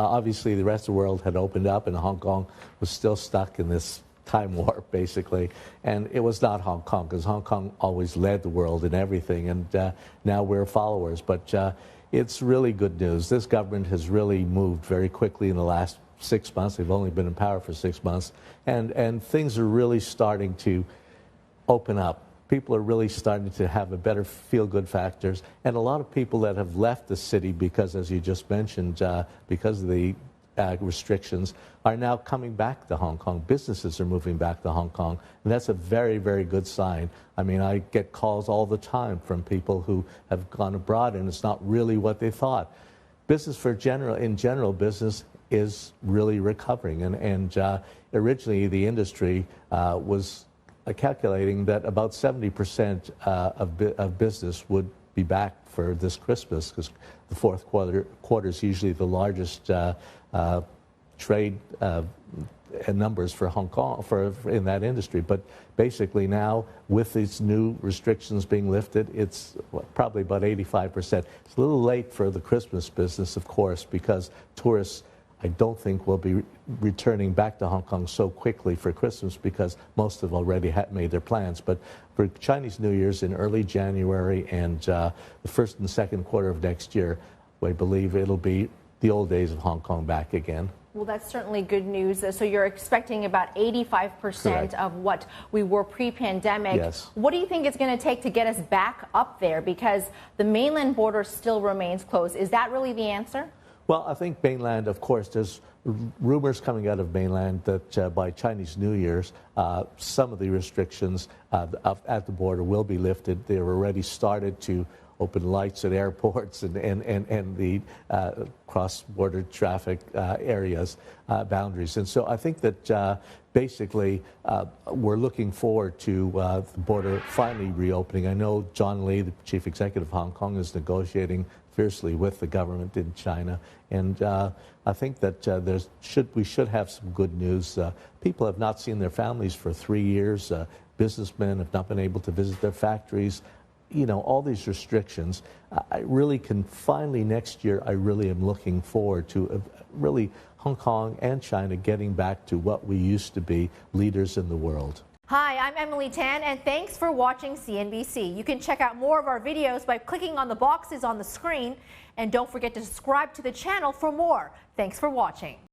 obviously the rest of the world had opened up and Hong Kong was still stuck in this time warp, basically. And it was not Hong Kong, because Hong Kong always led the world in everything, and now we're followers. But it's really good news. This government has really moved very quickly in the last 6 months. They've only been in power for 6 months, and things are really starting to open up. People are really starting to have a better feel-good factors, and a lot of people that have left the city because, as you just mentioned, because of the restrictions, are now coming back to Hong Kong. Businesses are moving back to Hong Kong, and that's a very, very good sign. I mean, I get calls all the time from people who have gone abroad, and it's not really what they thought. Business in general, business is really recovering, and originally the industry was calculating that about 70% of business would be back for this Christmas, because the fourth quarter is usually the largest trade numbers for Hong Kong in that industry. But basically now, with these new restrictions being lifted, it's probably about 85%. It's a little late for the Christmas business, of course, because tourists, I don't think, will be returning back to Hong Kong so quickly for Christmas, because most have already made their plans. But for Chinese New Year's in early January and the first and second quarter of next year, I believe it'll be the old days of Hong Kong back again. Well, that's certainly good news. So you're expecting about 85% of what we were pre-pandemic. Yes. What do you think it's going to take to get us back up there? Because the mainland border still remains closed. Is that really the answer? Well, I think mainland, of course, there's rumors coming out of mainland that by Chinese New Year's, some of the restrictions at the border will be lifted. They've already started to open lights at airports and the cross-border traffic areas, boundaries. And so I think that basically we're looking forward to the border finally reopening. I know John Lee, the chief executive of Hong Kong, is negotiating fiercely with the government in China, and I think that we should have some good news. People have not seen their families for 3 years. Businessmen have not been able to visit their factories. You know, all these restrictions. I really can finally next year, I really am looking forward to really Hong Kong and China getting back to what we used to be, leaders in the world. Hi, I'm Emily Tan, and thanks for watching CNBC. You can check out more of our videos by clicking on the boxes on the screen, and don't forget to subscribe to the channel for more. Thanks for watching.